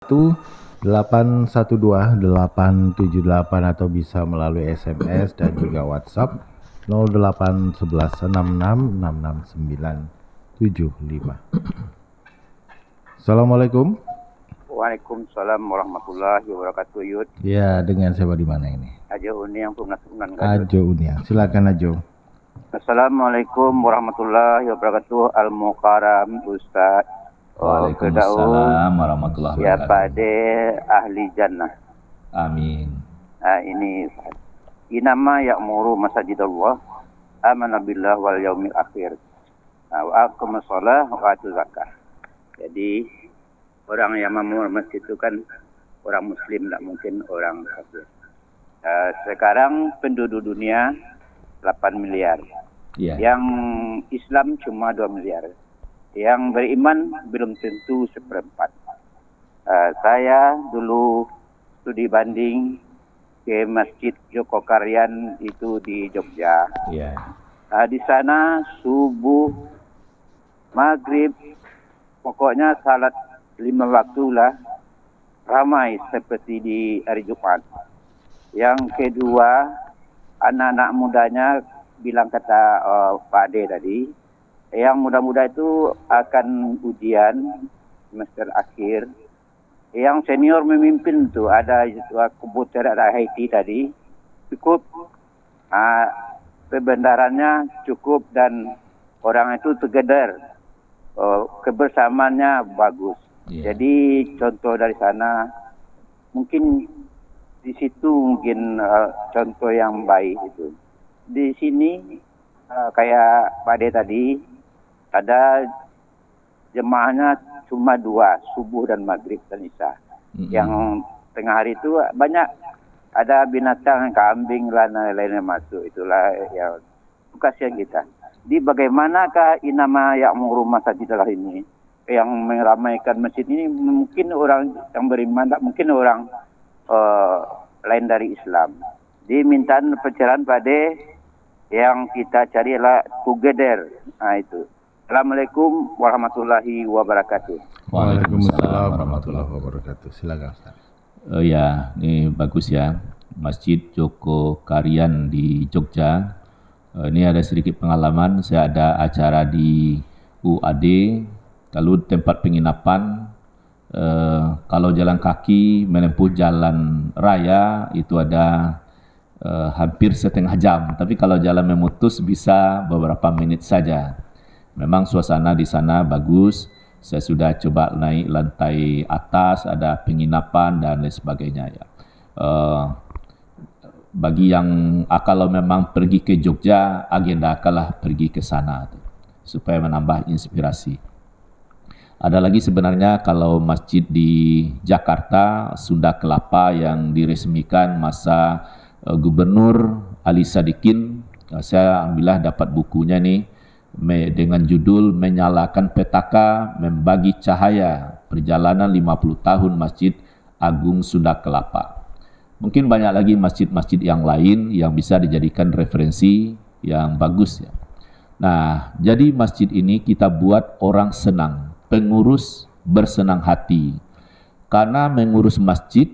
812-878 atau bisa melalui SMS dan juga WhatsApp 0811666695. Assalamualaikum. Waalaikumsalam warahmatullahi wabarakatuh. Yud. Ya, dengan siapa di mana ini? Ajo Uniang Pungasunan. Ajo Uniang. Silakan Ajo. Assalamualaikum warahmatullahi wabarakatuh. Al-Mukarram Ustaz. Waalaikumsalam warahmatullahi Ya wabarakatuh. pada ahli jannah. Amin. Ini inama ya'muru masajidallah amana billah wal yaumil akhir. Wa aqamas shalah wa atu zakah. Jadi orang yang membangun masjid itu kan orang muslim, tidak mungkin orang kafir. Sekarang penduduk dunia 8 miliar. Yeah. Yang Islam cuma 2 miliar. Yang beriman belum tentu seperempat. Saya dulu studi banding ke Masjid Joko Karyan itu di Jogja. Yeah. Di sana subuh, maghrib, pokoknya salat 5 waktu lah, ramai seperti di hari Jumat. Yang kedua, anak-anak mudanya bilang kata Pak Ade tadi, yang muda-muda itu akan ujian semester akhir. Yang senior memimpin tuh ada komputer, ada IT tadi, cukup pembendarannya cukup dan orang itu together, kebersamaannya bagus. Yeah. Jadi contoh dari sana mungkin di situ mungkin contoh yang baik itu. Di sini kayak Pak Ade tadi ada jemaahnya cuma 2, subuh dan maghrib dan isya. Yang tengah hari itu banyak ada binatang, kambing, lain-lainnya masuk. Itulah ya kasihan kita. Di bagaimanakah inama ya'muru masajidallah ini yang meramaikan masjid ini? Mungkin orang yang beriman, tak mungkin orang lain dari Islam. Dimintaan pencerahan pada yang kita cari adalah together. Itu. Assalamualaikum warahmatullahi wabarakatuh. Waalaikumsalam warahmatullahi wabarakatuh. Silakan Ustaz. Ya, ini bagus ya. Masjid Joko Karyan di Jogja. Ini ada sedikit pengalaman. Saya ada acara di UAD. Lalu tempat penginapan, kalau jalan kaki menempuh jalan raya itu ada hampir setengah jam. Tapi kalau jalan memutus bisa beberapa menit saja. Memang suasana di sana bagus. Saya sudah coba naik lantai atas, ada penginapan dan lain sebagainya ya. Bagi yang kalau memang pergi ke Jogja, agenda akanlah pergi ke sana supaya menambah inspirasi. Ada lagi sebenarnya kalau masjid di Jakarta, Sunda Kelapa yang diresmikan masa Gubernur Ali Sadikin. Saya alhamdulillah dapat bukunya nih dengan judul Menyalakan Petaka Membagi Cahaya Perjalanan 50 Tahun Masjid Agung Sunda Kelapa. Mungkin banyak lagi masjid-masjid yang lain yang bisa dijadikan referensi yang bagus ya. Nah, jadi masjid ini kita buat orang senang, pengurus bersenang hati. Karena mengurus masjid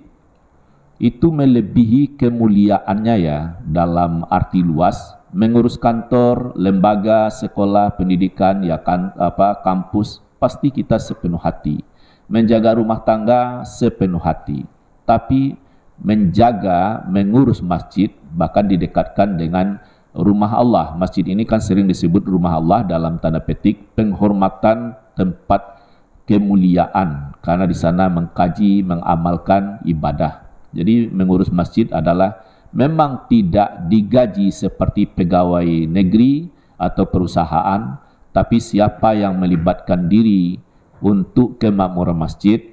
itu melebihi kemuliaannya ya dalam arti luas. Mengurus kantor, lembaga, sekolah, pendidikan, ya kan, kampus, pasti kita sepenuh hati. Menjaga rumah tangga sepenuh hati. Tapi menjaga, mengurus masjid, bahkan didekatkan dengan rumah Allah. Masjid ini kan sering disebut rumah Allah dalam tanda petik penghormatan, tempat kemuliaan. Karena di sana mengkaji, mengamalkan ibadah. Jadi mengurus masjid adalah memang tidak digaji seperti pegawai negeri atau perusahaan, tapi siapa yang melibatkan diri untuk kemakmuran masjid,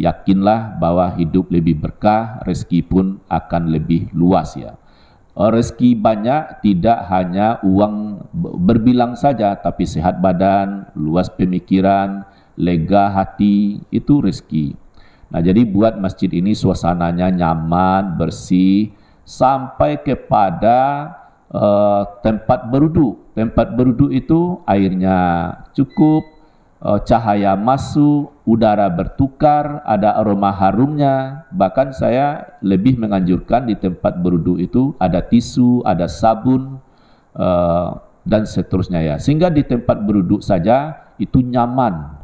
yakinlah bahwa hidup lebih berkah, rezeki pun akan lebih luas ya. Rezeki banyak tidak hanya uang berbilang saja, tapi sehat badan, luas pemikiran, lega hati, itu rezeki. Nah, jadi buat masjid ini suasananya nyaman, bersih, sampai kepada tempat beruduk. Tempat beruduk itu airnya cukup, cahaya masuk, udara bertukar, ada aroma harumnya. Bahkan saya lebih menganjurkan di tempat berwudu itu ada tisu, ada sabun, dan seterusnya ya. Sehingga di tempat berwudu saja itu nyaman.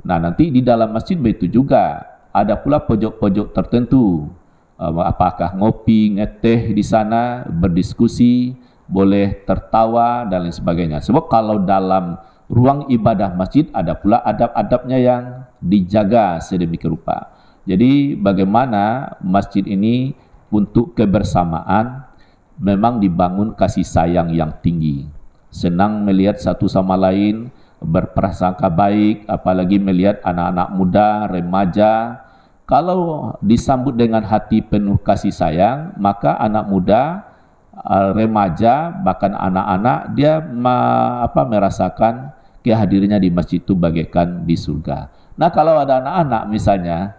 Nah, nanti di dalam masjid begitu juga. Ada pula pojok-pojok tertentu. Apakah ngopi, ngeteh di sana, berdiskusi, boleh tertawa dan lain sebagainya. Sebab kalau dalam ruang ibadah masjid ada pula adab-adabnya yang dijaga sedemikian rupa. Jadi bagaimana masjid ini untuk kebersamaan memang dibangun kasih sayang yang tinggi. Senang melihat satu sama lain, berprasangka baik, apalagi melihat anak-anak muda, remaja. Kalau disambut dengan hati penuh kasih sayang, maka anak muda, remaja, bahkan anak-anak dia merasakan kehadirannya di masjid itu bagaikan di surga. Nah, kalau ada anak-anak misalnya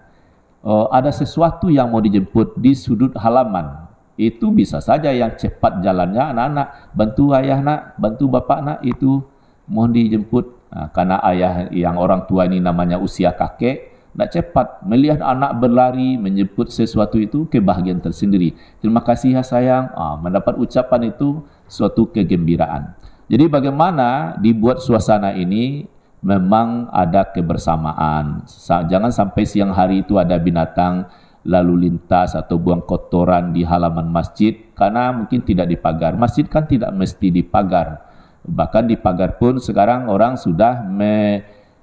ada sesuatu yang mau dijemput di sudut halaman, itu bisa saja yang cepat jalannya anak-anak, bantu ayah nak, bantu bapak nak, itu mohon dijemput. Nah, karena ayah yang orang tua ini namanya usia kakek, tidak cepat melihat anak berlari menjemput sesuatu itu kebahagiaan tersendiri. Terima kasih ya sayang. Mendapat ucapan itu suatu kegembiraan. Jadi bagaimana dibuat suasana ini memang ada kebersamaan. Jangan sampai siang hari itu ada binatang lalu lintas atau buang kotoran di halaman masjid karena mungkin tidak dipagar. Masjid kan tidak mesti dipagar. Bahkan dipagar pun sekarang orang sudah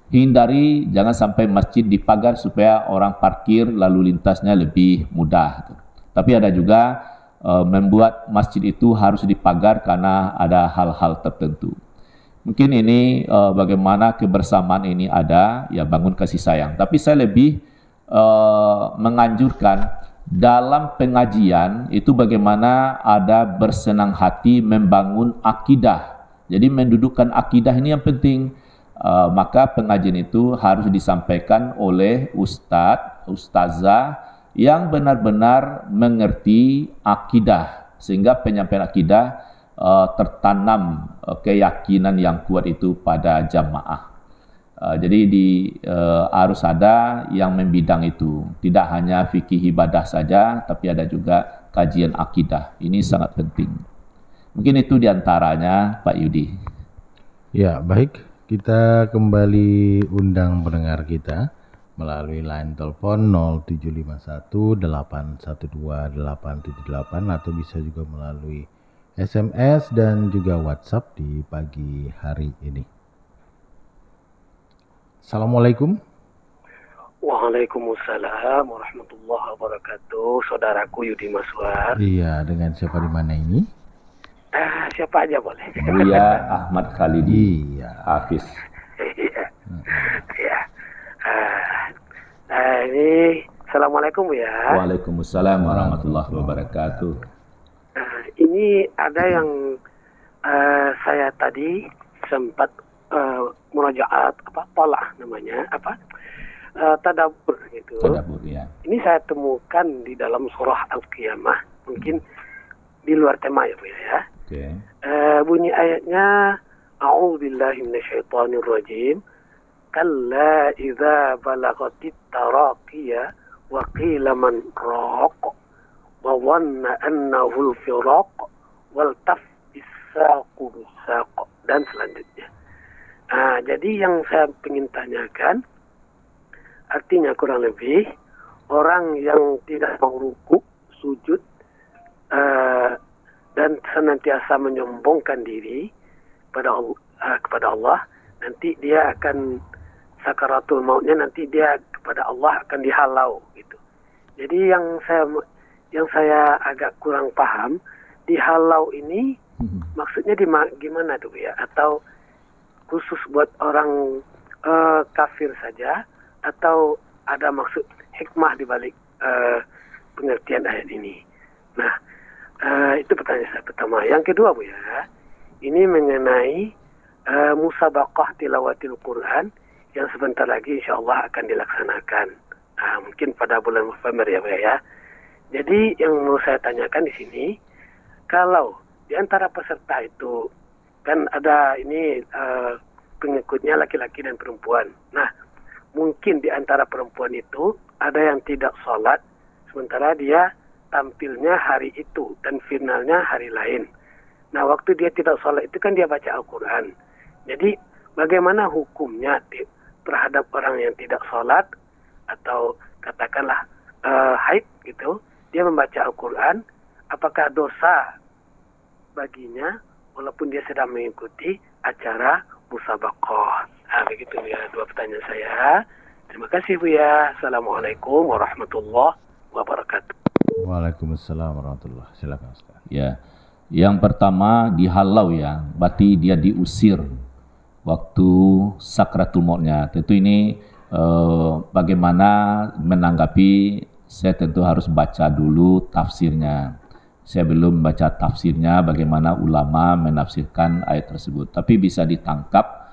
hindari jangan sampai masjid dipagar supaya orang parkir lalu lintasnya lebih mudah. Tapi ada juga membuat masjid itu harus dipagar karena ada hal-hal tertentu. Mungkin ini bagaimana kebersamaan ini ada, ya bangun kasih sayang. Tapi saya lebih menganjurkan dalam pengajian itu bagaimana ada bersenang hati membangun akidah. Jadi mendudukkan akidah ini yang penting. Maka pengajian itu harus disampaikan oleh ustadz, ustazah yang benar-benar mengerti akidah sehingga penyampaian akidah tertanam keyakinan yang kuat itu pada jamaah. Jadi harus ada yang membidang itu, tidak hanya fikih ibadah saja, tapi ada juga kajian akidah. Ini sangat penting. Mungkin itu diantaranya, Pak Yudi. Ya, baik. Kita kembali undang pendengar kita melalui line telepon 0751 812 878 atau bisa juga melalui SMS dan juga WhatsApp di pagi hari ini. Assalamualaikum. Waalaikumsalam warahmatullahi wabarakatuh. Saudaraku Yudi Maswar. Iya, dengan siapa di mana ini? Siapa aja boleh. Buya Ahmad Khalidi. Iya. Hafiz. Iya. Ini Assalamualaikum ya. Waalaikumsalam warahmatullahi wabarakatuh. Ini ada yang saya tadi sempat murojaat pola namanya tadabbur gitu. Tadabbur ya. Ini saya temukan di dalam surah Al-Qiyamah. Mungkin di luar tema ya Bu ya. Okay. Bunyi ayatnya A'udzubillahi minasyaitonirrajim. Kalla idza balagatit taraqiya wa qila man raq wa dhanna annahu al-firaq wal tafis saqu bisaq dan selanjutnya. Jadi yang saya ingin tanyakan artinya kurang lebih orang yang tidak mau ruku, sujud dan senantiasa menyombongkan diri kepada Allah, nanti dia akan sakaratul mautnya, nanti dia kepada Allah akan dihalau gitu. Jadi yang saya agak kurang paham, dihalau ini maksudnya gimana tuh ya? Atau khusus buat orang kafir saja, atau ada maksud hikmah di balik pengertian ayat ini? Nah, itu pertanyaan saya pertama. Yang kedua Bu ya, ini mengenai musabaqah tilawatil Quran yang sebentar lagi insya Allah akan dilaksanakan. Mungkin pada bulan November ya Bu ya. Jadi yang mau saya tanyakan di sini, kalau di antara peserta itu kan ada ini pengikutnya laki-laki dan perempuan. Nah, mungkin di antara perempuan itu ada yang tidak sholat, sementara dia tampilnya hari itu dan finalnya hari lain. Nah, waktu dia tidak sholat itu kan dia baca Al-Quran. Jadi, bagaimana hukumnya terhadap orang yang tidak sholat atau katakanlah haid gitu, dia membaca Al-Quran, apakah dosa baginya walaupun dia sedang mengikuti acara musabaqah? Begitu ya, dua pertanyaan saya. Terima kasih Buya. Assalamualaikum warahmatullahi wabarakatuh. Waalaikumsalam warahmatullahi. Silakan Ustaz. Ya, yang pertama dihalau ya, berarti dia diusir waktu sakratul mautnya. Tentu ini bagaimana menanggapi, saya tentu harus baca dulu tafsirnya. Saya belum baca tafsirnya bagaimana ulama menafsirkan ayat tersebut. Tapi bisa ditangkap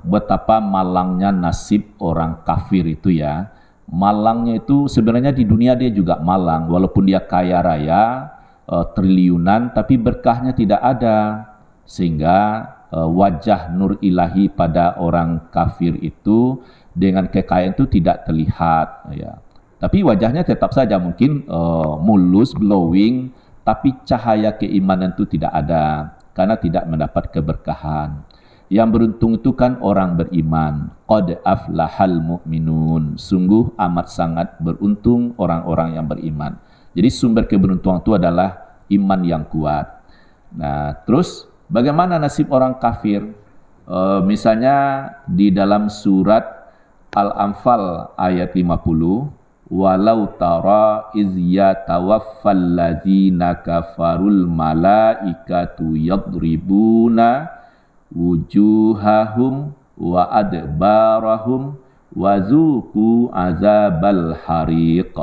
betapa malangnya nasib orang kafir itu ya. Malangnya itu sebenarnya di dunia dia juga malang. Walaupun dia kaya raya, triliunan, tapi berkahnya tidak ada. Sehingga wajah nur ilahi pada orang kafir itu dengan kekayaan itu tidak terlihat ya. Tapi wajahnya tetap saja mungkin mulus, glowing, tapi cahaya keimanan itu tidak ada karena tidak mendapat keberkahan. Yang beruntung itu kan orang beriman. Qad aflahal mu'minun. Sungguh amat sangat beruntung orang-orang yang beriman. Jadi sumber keberuntungan itu adalah iman yang kuat. Nah, terus bagaimana nasib orang kafir? Misalnya di dalam surat Al-Anfal ayat 50, walau tara iz yatawaffal ladzina kafarul malaikatu yadribuna wujuhahum wa adbarahum wa zuqu azabal hariq.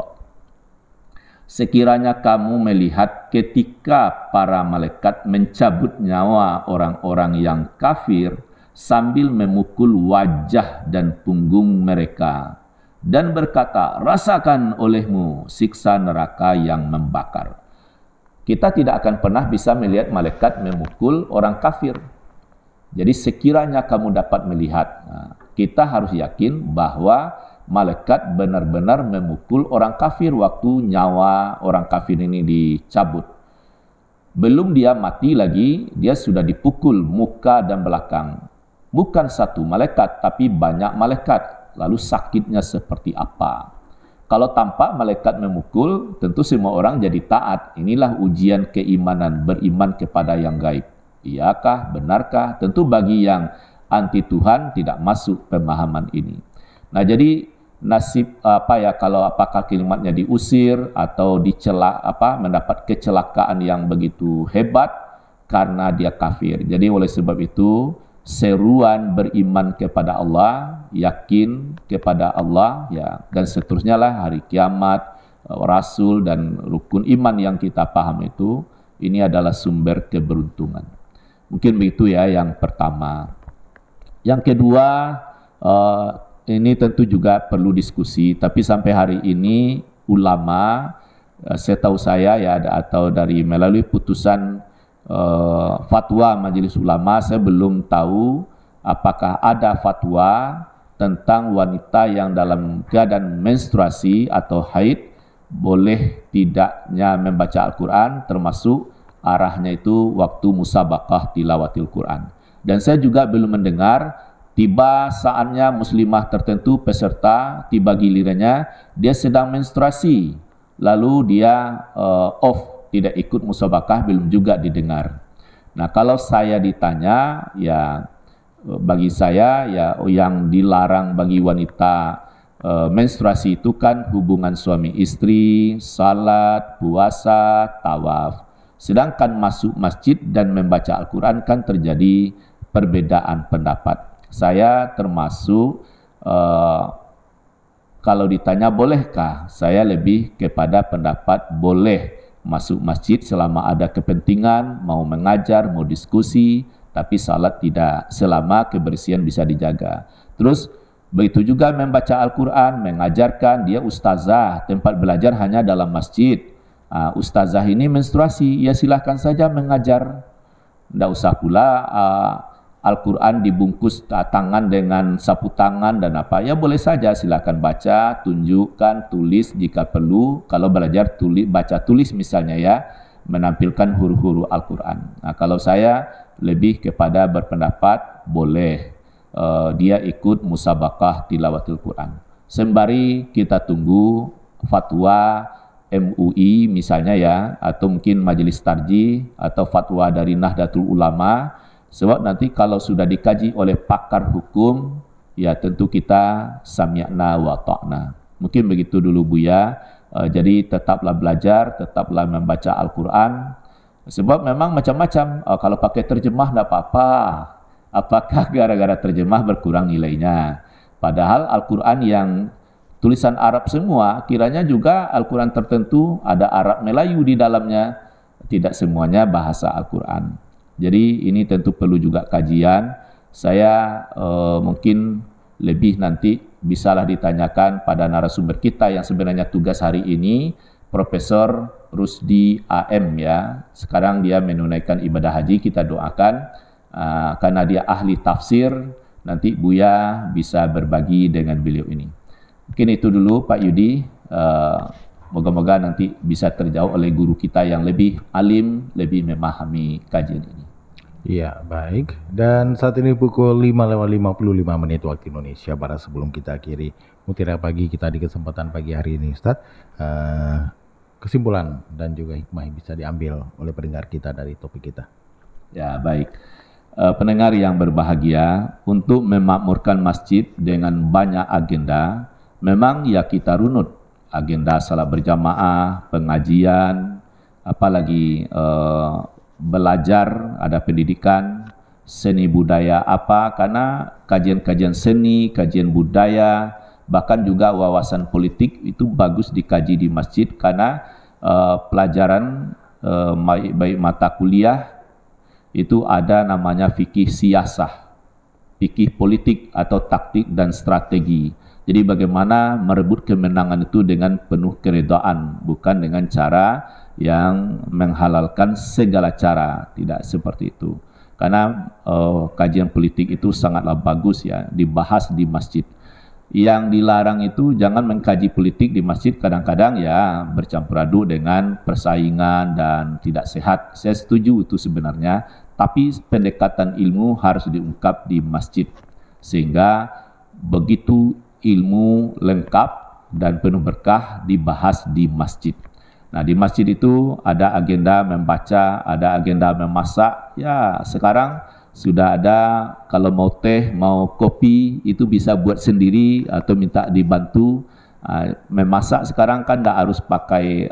Sekiranya kamu melihat ketika para malaikat mencabut nyawa orang-orang yang kafir sambil memukul wajah dan punggung mereka dan berkata, rasakan olehmu siksa neraka yang membakar. Kita tidak akan pernah bisa melihat malaikat memukul orang kafir. Jadi sekiranya kamu dapat melihat, kita harus yakin bahwa malaikat benar-benar memukul orang kafir waktu nyawa orang kafir ini dicabut. Belum dia mati lagi, dia sudah dipukul muka dan belakang. Bukan satu malaikat, tapi banyak malaikat. Lalu sakitnya seperti apa? Kalau tampak malaikat memukul, tentu semua orang jadi taat. Inilah ujian keimanan, beriman kepada yang gaib. Iyakah, benarkah? Tentu bagi yang anti Tuhan tidak masuk pemahaman ini. Nah, jadi nasib kalau apakah kalimatnya diusir atau dicela mendapat kecelakaan yang begitu hebat karena dia kafir. Jadi oleh sebab itu seruan beriman kepada Allah, yakin kepada Allah ya, dan seterusnya lah hari kiamat, rasul dan rukun iman yang kita paham itu, ini adalah sumber keberuntungan. Mungkin begitu ya yang pertama. Yang kedua, ini tentu juga perlu diskusi, tapi sampai hari ini ulama, setahu saya ya, atau dari melalui putusan fatwa Majelis Ulama, saya belum tahu apakah ada fatwa tentang wanita yang dalam keadaan menstruasi atau haid boleh tidaknya membaca Al-Quran, termasuk arahnya itu waktu musabaqah tilawatil Quran. Dan saya juga belum mendengar tiba saatnya muslimah tertentu peserta, tiba gilirannya dia sedang menstruasi, lalu dia off, tidak ikut musabaqah, belum juga didengar. Nah, kalau saya ditanya, ya bagi saya ya yang dilarang bagi wanita menstruasi itu kan hubungan suami istri, salat, puasa, tawaf. Sedangkan masuk masjid dan membaca Al-Quran kan terjadi perbedaan pendapat. Saya termasuk kalau ditanya bolehkah, saya lebih kepada pendapat boleh masuk masjid selama ada kepentingan, mau mengajar, mau diskusi, tapi salat tidak, selama kebersihan bisa dijaga. Terus begitu juga membaca Al-Quran, mengajarkan, dia ustazah, tempat belajar hanya dalam masjid. Ustazah ini menstruasi, ya silahkan saja mengajar. Tidak usah pula Al-Quran dibungkus tangan dengan sapu tangan dan apa, ya boleh saja, silakan baca, tunjukkan, tulis jika perlu. Kalau belajar baca tulis misalnya ya, menampilkan huruf-huruf Al-Quran. Nah, kalau saya lebih kepada berpendapat boleh dia ikut musabaqah tilawatul Quran. Sembari kita tunggu fatwa MUI misalnya ya, atau mungkin Majelis Tarjih atau fatwa dari Nahdlatul Ulama. Sebab nanti kalau sudah dikaji oleh pakar hukum, ya tentu kita sami'na wa ta'na. Mungkin begitu dulu Buya. Jadi tetaplah belajar, tetaplah membaca Al-Quran. Sebab memang macam-macam. Kalau pakai terjemah tidak apa-apa. Apakah gara-gara terjemah berkurang nilainya? Padahal Al-Quran yang tulisan Arab semua, kiranya juga Al-Quran tertentu ada Arab Melayu di dalamnya. Tidak semuanya bahasa Al-Quran. Jadi ini tentu perlu juga kajian. Saya mungkin lebih nanti bisalah ditanyakan pada narasumber kita yang sebenarnya tugas hari ini, Profesor Rusdi AM ya. Sekarang dia menunaikan ibadah haji, kita doakan karena dia ahli tafsir, nanti Buya bisa berbagi dengan beliau ini. Mungkin itu dulu Pak Yudi. Moga-moga nanti bisa terjawab oleh guru kita yang lebih alim, lebih memahami kajian ini. Iya, baik. Dan saat ini pukul 5:55 waktu Indonesia Barat. Sebelum kita akhiri Mutiara Pagi kita di kesempatan pagi hari ini, Ustadz, kesimpulan dan juga hikmah yang bisa diambil oleh pendengar kita dari topik kita. Ya, baik. Pendengar yang berbahagia, untuk memakmurkan masjid dengan banyak agenda, memang ya kita runut. Agenda salat berjamaah, pengajian, apalagi belajar, ada pendidikan, seni budaya apa, karena kajian-kajian seni, kajian budaya, bahkan juga wawasan politik itu bagus dikaji di masjid karena pelajaran baik mata kuliah itu ada namanya fikih siyasah, fikih politik atau taktik dan strategi. Jadi bagaimana merebut kemenangan itu dengan penuh keredaan, bukan dengan cara yang menghalalkan segala cara, tidak seperti itu. Karena kajian politik itu sangatlah bagus ya, dibahas di masjid. Yang dilarang itu jangan mengkaji politik di masjid, kadang-kadang ya bercampur aduk dengan persaingan dan tidak sehat. Saya setuju itu sebenarnya, tapi pendekatan ilmu harus diungkap di masjid. Sehingga begitu ilmu lengkap dan penuh berkah dibahas di masjid. Nah, di masjid itu ada agenda membaca, ada agenda memasak. Ya, sekarang sudah ada, kalau mau teh, mau kopi, itu bisa buat sendiri atau minta dibantu. Memasak sekarang kan tidak harus pakai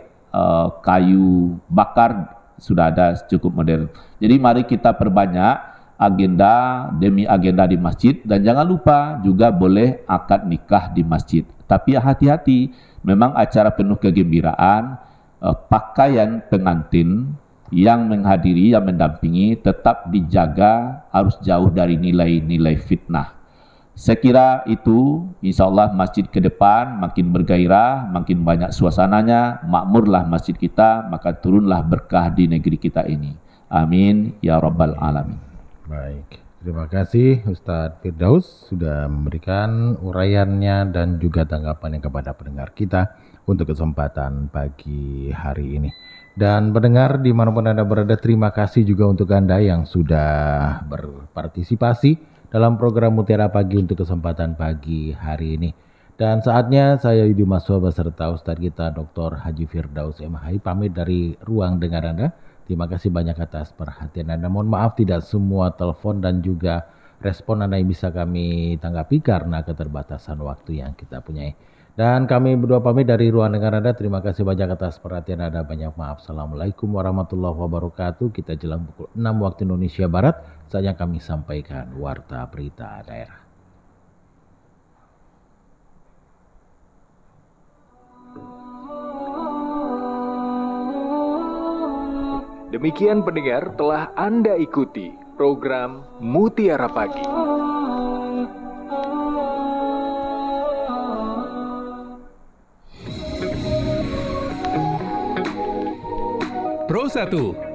kayu bakar, sudah ada cukup modern. Jadi mari kita perbanyak agenda demi agenda di masjid, dan jangan lupa juga boleh akad nikah di masjid. Tapi hati-hati, memang acara penuh kegembiraan, pakaian pengantin yang menghadiri, yang mendampingi tetap dijaga, harus jauh dari nilai-nilai fitnah. Saya kira itu, insya Allah masjid ke depan makin bergairah, makin banyak suasananya, makmurlah masjid kita, maka turunlah berkah di negeri kita ini. Amin ya rabbal alamin. Baik, terima kasih Ustadz Firdaus sudah memberikan uraiannya dan juga tanggapannya kepada pendengar kita untuk kesempatan pagi hari ini. Dan pendengar dimanapun Anda berada, terima kasih juga untuk Anda yang sudah berpartisipasi dalam program Mutiara Pagi untuk kesempatan pagi hari ini. Dan saatnya saya Yudi Maswa beserta Ustadz kita Dr. Haji Firdaus MHI pamit dari ruang dengar Anda. Terima kasih banyak atas perhatian Anda. Mohon maaf tidak semua telepon dan juga respon Anda yang bisa kami tanggapi karena keterbatasan waktu yang kita punyai. Dan kami berdua pamit dari ruang dengar Anda. Terima kasih banyak atas perhatian Anda. Banyak maaf. Assalamualaikum warahmatullahi wabarakatuh. Kita jelang pukul 6 waktu Indonesia Barat. Saja kami sampaikan warta berita daerah. Demikian pendengar, telah Anda ikuti program Mutiara Pagi. Pro 1